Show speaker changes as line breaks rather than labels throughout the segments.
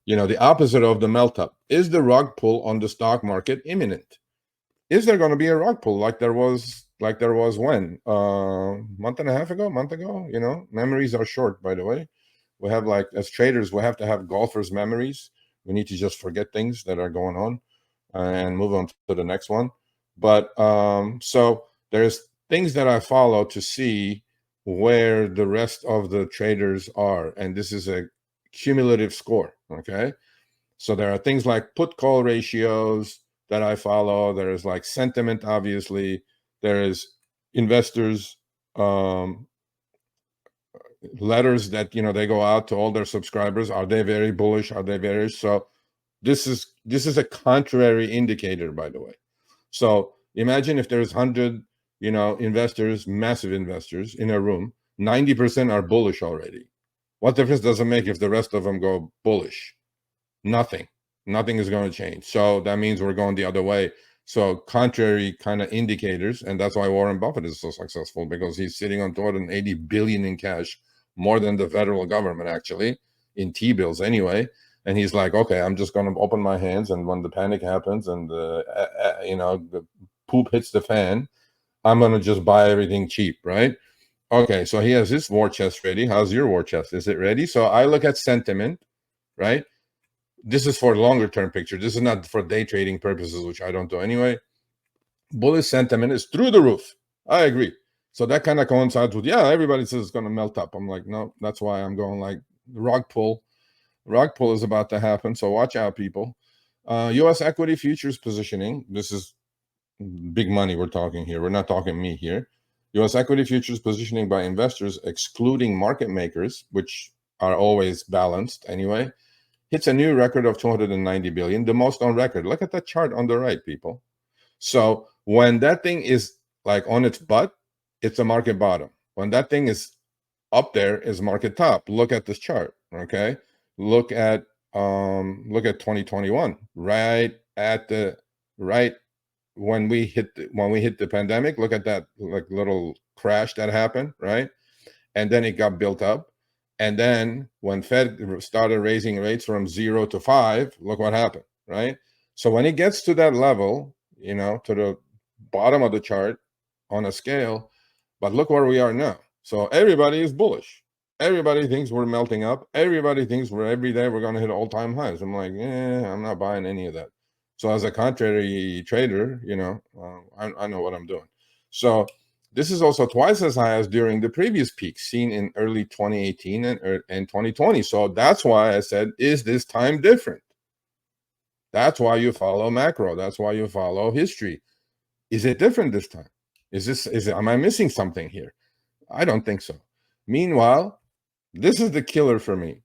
The opposite of the melt up. Is the rug pull on the stock market imminent? Is there going to be a rug pull like there was when month and a half ago, month ago? Memories are short, by the way. We have, like, as traders, we have to have golfers' memories. We need to just forget things that are going on and move on to the next one. But so there's things that I follow to see where the rest of the traders are, and this is a cumulative score. Okay, so there are things like put call ratios that I follow. There is, like, sentiment, obviously. There is investors letters that they go out to all their subscribers. Are they very bullish? Are they very so? This is a contrary indicator, by the way. So imagine if there's 100 investors, massive investors in a room. 90% are bullish already. What difference does it make if the rest of them go bullish? Nothing is going to change. So that means we're going the other way. So contrary kind of indicators, and that's why Warren Buffett is so successful, because he's sitting on 280 billion in cash, more than the federal government, actually, in T-bills anyway. And he's like, okay, I'm just going to open my hands, and when the panic happens and the poop hits the fan, I'm going to just buy everything cheap, right? Okay, so he has his war chest ready. How's your war chest? Is it ready? So I look at sentiment, right? This is for longer term picture. This is not for day trading purposes, which I don't do anyway. Bullish sentiment is through the roof. I agree. So that kind of coincides with, everybody says it's going to melt up. I'm like, no, that's why I'm going, like, rug pull. Rug pull is about to happen. So watch out, people. U.S. equity futures positioning. This is big money we're talking here. We're not talking me here. U.S. equity futures positioning by investors, excluding market makers, which are always balanced anyway, hits a new record of 290 billion, the most on record. Look at that chart on the right, people. So when that thing is, like, on its butt, it's a market bottom. When that thing is up there, is market top. Look at this chart. Okay, look at 2021, right when we hit the pandemic. Look at that, like, little crash that happened, right? And then it got built up. And then when Fed started raising rates from 0 to 5, look what happened, right? So when it gets to that level, to the bottom of the chart on a scale, but look where we are now. So everybody is bullish. Everybody thinks we're melting up. Everybody thinks every day we're going to hit all-time highs. I'm like, I'm not buying any of that. So as a contrary trader, I know what I'm doing. So this is also twice as high as during the previous peak seen in early 2018 and 2020. So that's why I said, is this time different? That's why you follow macro. That's why you follow history. Is it different this time? Am I missing something here? I don't think so. Meanwhile, this is the killer for me.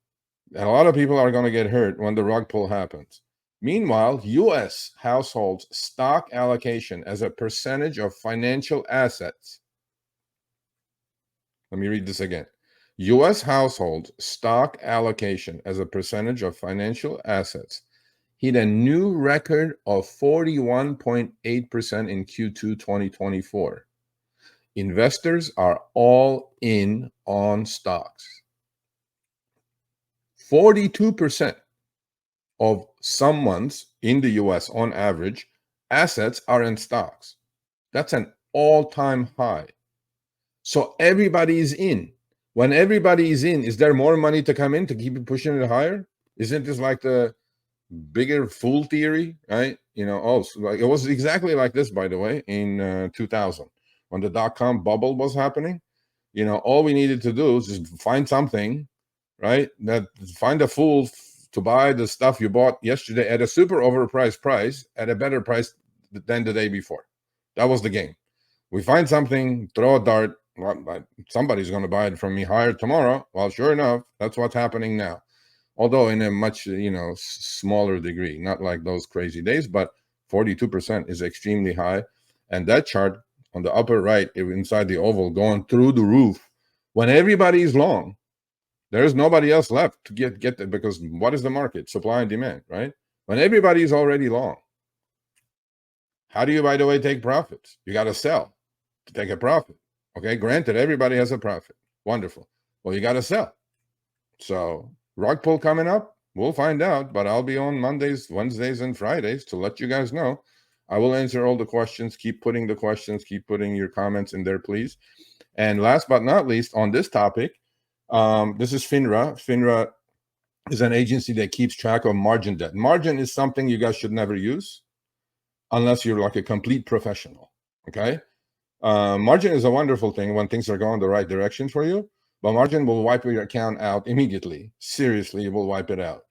And a lot of people are going to get hurt when the rug pull happens. Meanwhile, U.S. households' stock allocation as a percentage of financial assets. Let me read this again. U.S. households' stock allocation as a percentage of financial assets hit a new record of 41.8% in Q2 2024. Investors are all in on stocks. 42% of someone's in the US on average assets are in stocks. That's an all-time high. So everybody's in. When everybody's in, is there more money to come in to keep pushing it higher? Isn't this like the bigger fool theory, right? It was exactly like this, by the way, in 2000 when the dot-com bubble was happening. All we needed to do is just find something, right? Find a fool to buy the stuff you bought yesterday at a super overpriced price at a better price than the day before. That was the game. We find something, throw a dart. Well, somebody's going to buy it from me higher tomorrow. Well, sure enough, that's what's happening now. Although in a much, smaller degree, not like those crazy days, but 42% is extremely high. And that chart on the upper right, inside the oval, going through the roof, when everybody's long, there's nobody else left to get there, because what is the market? Supply and demand, right? When everybody's already long, how do you, by the way, take profits? You got to sell to take a profit. Okay, granted, everybody has a profit. Wonderful. Well, you got to sell. So rug pull coming up, We'll find out, but I'll be on Mondays, Wednesdays, and Fridays to let you guys know. I will answer all the questions. Keep putting the questions, keep putting your comments in there, please. And last but not least, on this topic, this is FINRA. FINRA is an agency that keeps track of margin debt. Margin is something you guys should never use unless you're like a complete professional. Okay. Margin is a wonderful thing when things are going the right direction for you, but margin will wipe your account out immediately. Seriously, it will wipe it out.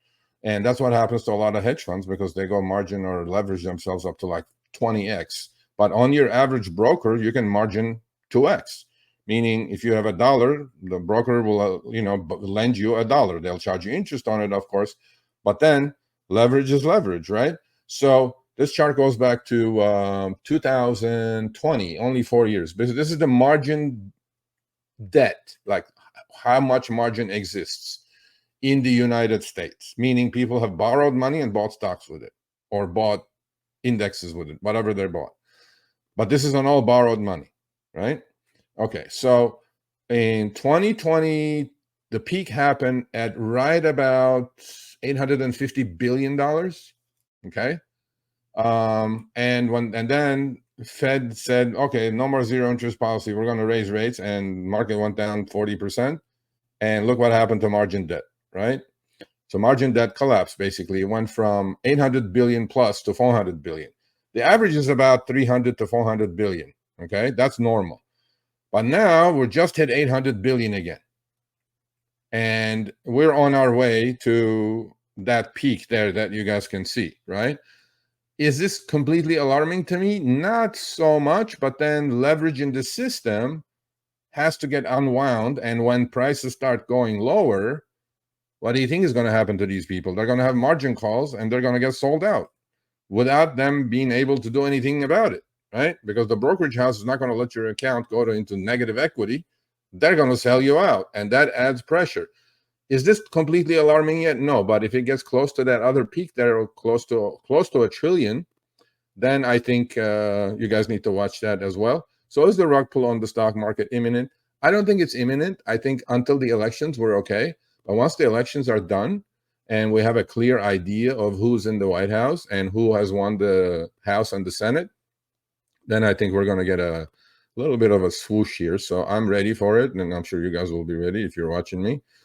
And that's what happens to a lot of hedge funds because they go margin or leverage themselves up to like 20x. But on your average broker, you can margin 2x. Meaning, if you have $1, the broker will, lend you $1. They'll charge you interest on it, of course. But then leverage is leverage, right? So this chart goes back to 2020, only 4 years. This is the margin debt, like how much margin exists in the United States, meaning people have borrowed money and bought stocks with it or bought indexes with it, whatever they bought. But this is on all borrowed money, right? Okay, so in 2020, the peak happened at right about $850 billion, okay? And then Fed said, okay, no more zero interest policy. We're going to raise rates, and market went down 40%. And look what happened to margin debt, right? So margin debt collapsed. Basically, it went from 800 billion plus to 400 billion. The average is about 300 to 400 billion. Okay, that's normal. But now we're just hit 800 billion again, and we're on our way to that peak there that you guys can see, right? Is this completely alarming to me? Not so much, but then leverage in the system has to get unwound. And when prices start going lower, what do you think is going to happen to these people? They're going to have margin calls and they're going to get sold out without them being able to do anything about it, right? Because the brokerage house is not going to let your account go into negative equity. They're going to sell you out, and that adds pressure. Is this completely alarming yet? No, but if it gets close to that other peak there, close to $1 trillion, then I think you guys need to watch that as well. So is the rug pull on the stock market imminent? I don't think it's imminent. I think until the elections, we're okay. But once the elections are done and we have a clear idea of who's in the White House and who has won the House and the Senate, then I think we're going to get a little bit of a swoosh here. So I'm ready for it, and I'm sure you guys will be ready if you're watching me.